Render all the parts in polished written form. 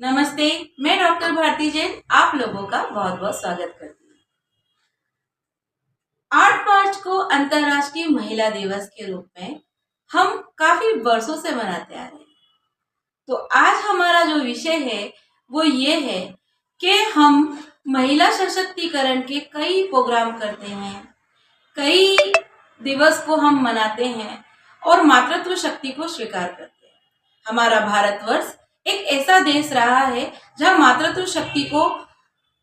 नमस्ते। मैं डॉक्टर भारती जैन आप लोगों का बहुत बहुत स्वागत करती हूँ। 8 मार्च को अंतर्राष्ट्रीय महिला दिवस के रूप में हम काफी वर्षों से मनाते आ रहे हैं। तो आज हमारा जो विषय है वो ये है कि हम महिला सशक्तिकरण के कई प्रोग्राम करते हैं, कई दिवस को हम मनाते हैं और मातृत्व शक्ति को स्वीकार करते हैं। हमारा भारतवर्ष एक ऐसा देश रहा है जहां मातृत्व शक्ति को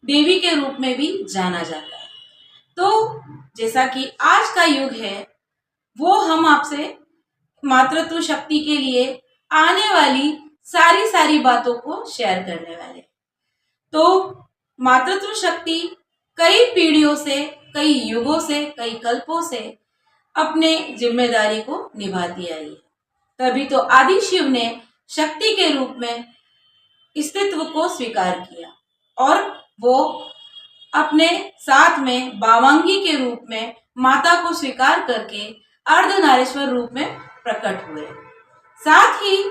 देवी के रूप में भी जाना जाता है। तो जैसा कि आज का युग है वो हम आपसे मातृत्व शक्ति के लिए आने वाली सारी बातों को शेयर करने वाले। तो मातृत्व शक्ति कई पीढ़ियों से, कई युगों से, कई कल्पों से अपने जिम्मेदारी को निभाती आई है। तभी तो आदि शिव ने शक्ति के रूप में अस्तित्व को स्वीकार किया और वो अपने साथ में बावांगी के रूप में माता को स्वीकार करके अर्धनारीश्वर रूप में प्रकट हुए। साथ ही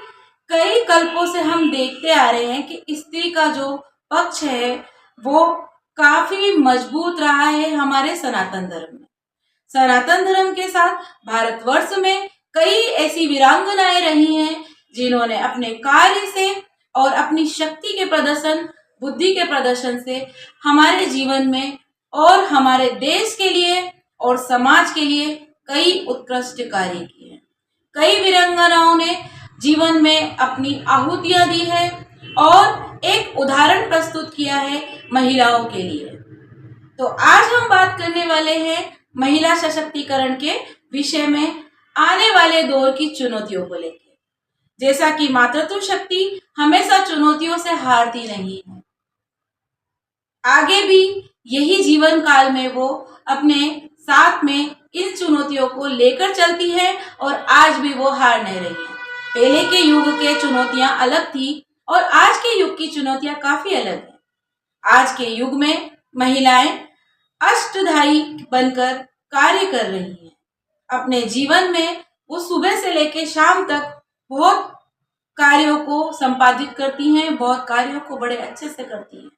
कई कल्पों से हम देखते आ रहे हैं कि स्त्री का जो पक्ष है वो काफी मजबूत रहा है हमारे सनातन धर्म में। सनातन धर्म के साथ भारतवर्ष में कई ऐसी वीरांगनाएं रही हैं जिन्होंने अपने कार्य से और अपनी शक्ति के प्रदर्शन, बुद्धि के प्रदर्शन से हमारे जीवन में और हमारे देश के लिए और समाज के लिए कई उत्कृष्ट कार्य किए हैं। कई वीरांगनाओं ने जीवन में अपनी आहुतियां दी है और एक उदाहरण प्रस्तुत किया है महिलाओं के लिए। तो आज हम बात करने वाले हैं महिला सशक्तिकरण के विषय में आने वाले दौर की चुनौतियों को लेकर। जैसा कि मातृत्व शक्ति हमेशा चुनौतियों से हारती नहीं है, आगे भी यही जीवन काल में वो अपने साथ में इन चुनौतियों को लेकर चलती है और आज भी वो हार नहीं रही है। पहले के युग के चुनौतियां अलग थी और आज के युग की चुनौतियां काफी अलग है। आज के युग में महिलाएं अष्टधाई बनकर कार्य कर रही हैं। अपने जीवन में वो सुबह से लेकर शाम तक बहुत कार्यों को संपादित करती हैं, बहुत कार्यों को बड़े अच्छे से करती हैं।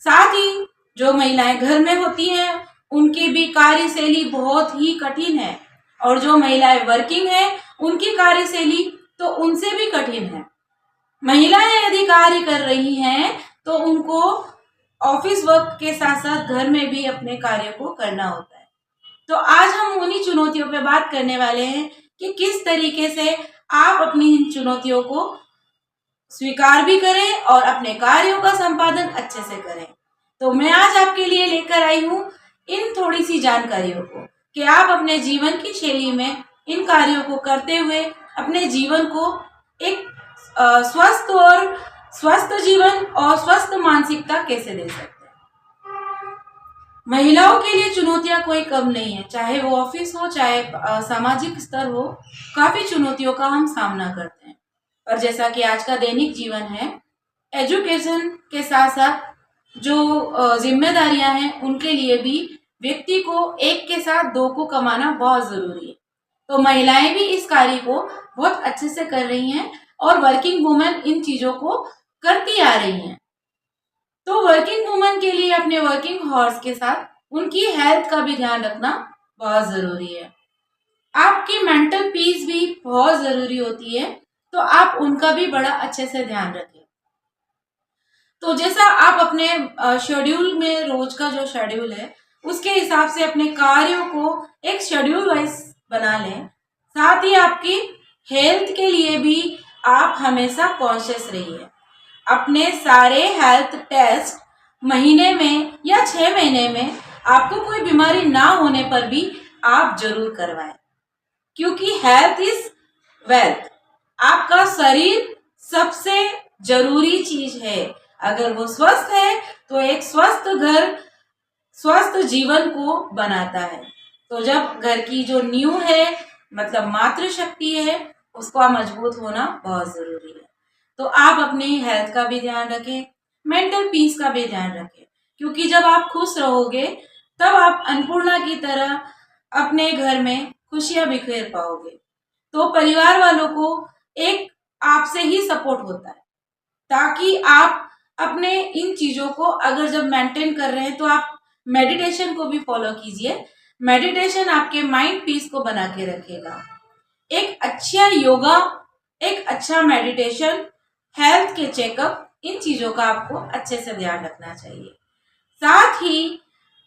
साथ ही जो महिलाएं घर में होती हैं उनकी भी कार्यशैली बहुत ही कठिन है और जो महिलाएं वर्किंग हैं उनकी कार्यशैली तो उनसे भी कठिन है। महिलाएं यदि कार्य कर रही हैं तो उनको ऑफिस वर्क के साथ साथ घर में भी अपने कार्य को करना होता है। तो आज हम उन्हीं चुनौतियों पे बात करने वाले हैं कि किस तरीके से आप अपनी इन चुनौतियों को स्वीकार भी करें और अपने कार्यों का संपादन अच्छे से करें। तो मैं आज आपके लिए लेकर आई हूँ इन थोड़ी सी जानकारियों को कि आप अपने जीवन की शैली में इन कार्यों को करते हुए अपने जीवन को एक स्वस्थ जीवन और स्वस्थ मानसिकता कैसे दे सकते हैं। महिलाओं के लिए चुनौतियां कोई कम नहीं है, चाहे वो ऑफिस हो, चाहे सामाजिक स्तर हो, काफी चुनौतियों का हम सामना करते हैं। और जैसा कि आज का दैनिक जीवन है, एजुकेशन के साथ साथ जो जिम्मेदारियां हैं उनके लिए भी व्यक्ति को एक के साथ दो को कमाना बहुत जरूरी है। तो महिलाएं भी इस कार्य को बहुत अच्छे से कर रही हैं और वर्किंग वुमेन इन चीजों को करती आ रही हैं। तो वर्किंग वुमेन के लिए अपने वर्किंग हॉर्स के साथ उनकी हेल्थ का भी ध्यान रखना बहुत जरूरी है। आपकी मेंटल पीस भी बहुत जरूरी होती है, तो आप उनका भी बड़ा अच्छे से ध्यान रखें। तो जैसा आप अपने शेड्यूल में, रोज का जो शेड्यूल है उसके हिसाब से अपने कार्यों को एक शेड्यूल वाइज बना लें। साथ ही आपकी हेल्थ के लिए भी आप हमेशा कॉन्शियस रहिए। अपने सारे हेल्थ टेस्ट महीने में या 6 महीने में आपको कोई बीमारी ना होने पर भी आप जरूर करवाएं, क्योंकि हेल्थ इज वेल्थ। आपका शरीर सबसे जरूरी चीज है। अगर वो स्वस्थ है तो एक स्वस्थ घर स्वस्थ जीवन को बनाता है। तो जब घर की जो नींव है, मतलब मातृशक्ति है, उसका मजबूत होना बहुत जरूरी है। तो आप अपनी हेल्थ का भी ध्यान रखें, मेंटल पीस का भी ध्यान रखें, क्योंकि जब आप खुश रहोगे तब आप अन्नपूर्णा की तरह अपने घर में खुशियां बिखेर पाओगे। तो परिवार वालों को एक आपसे ही सपोर्ट होता है। ताकि आप अपने इन चीजों को अगर जब मेंटेन कर रहे हैं तो आप मेडिटेशन को भी फॉलो कीजिए। मेडिटेशन आपके माइंड पीस को बना के रखेगा। एक अच्छा योगा, एक अच्छा मेडिटेशन, हेल्थ के चेकअप, इन चीजों का आपको अच्छे से ध्यान रखना चाहिए। साथ ही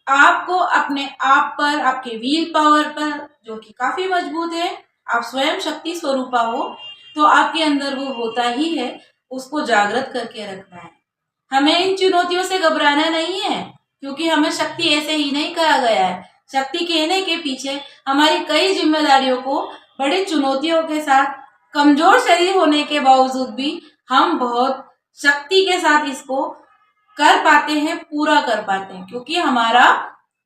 आपको अपने आप पर, आपके विल पावर पर, जो कि काफी मजबूत है, आप स्वयं शक्ति स्वरूपा हो, तो आपके अंदर वो होता ही है, उसको जागृत करके रखना है। हमें इन चुनौतियों से घबराना नहीं है, क्योंकि हमें शक्ति ऐसे ही नहीं कहा गया है। शक्ति कहने के पीछे हमारी कई जिम्मेदारियों को बड़ी चुनौतियों के साथ, कमजोर शरीर होने के बावजूद भी हम बहुत शक्ति के साथ इसको कर पाते हैं, पूरा कर पाते हैं, क्योंकि हमारा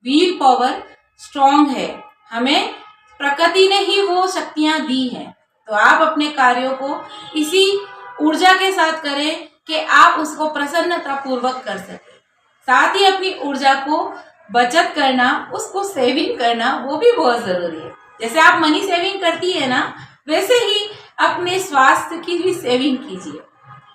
व्हील पावर स्ट्रांग है। हमें प्रकृति ने ही वो शक्तियां दी हैं। तो आप अपने कार्यों को इसी ऊर्जा के साथ करें कि आप उसको प्रसन्नता पूर्वक कर सके। साथ ही अपनी ऊर्जा को बचत करना, उसको सेविंग करना, वो भी बहुत जरूरी है। जैसे आप मनी सेविंग करती है ना, वैसे ही अपने स्वास्थ्य की भी सेविंग कीजिए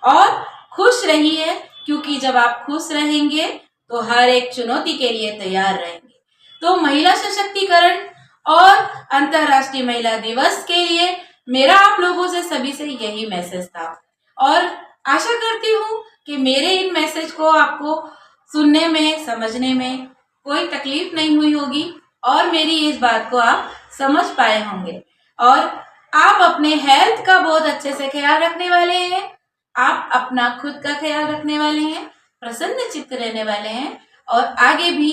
और खुश रहिए, क्योंकि जब आप खुश रहेंगे तो हर एक चुनौती के लिए तैयार रहेंगे। तो महिला सशक्तिकरण और अंतर्राष्ट्रीय महिला दिवस के लिए मेरा आप लोगों से सभी से यही मैसेज था, और आशा करती हूँ कि मेरे इन मैसेज को आपको सुनने में, समझने में कोई तकलीफ नहीं हुई होगी और मेरी इस बात को आप समझ पाए होंगे। और आप अपने हेल्थ का बहुत अच्छे से ख्याल रखने वाले हैं, आप अपना खुद का ख्याल रखने वाले हैं, प्रसन्न चित्त रहने वाले हैं और आगे भी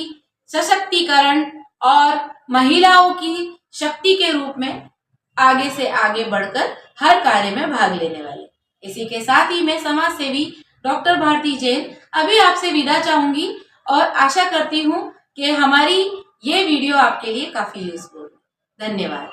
सशक्तिकरण और महिलाओं की शक्ति के रूप में आगे से आगे बढ़कर हर कार्य में भाग लेने वाले। इसी के साथ ही मैं समाज सेवी डॉक्टर भारती जैन अभी आपसे विदा चाहूंगी और आशा करती हूँ कि हमारी ये वीडियो आपके लिए काफी यूजफुल है। धन्यवाद।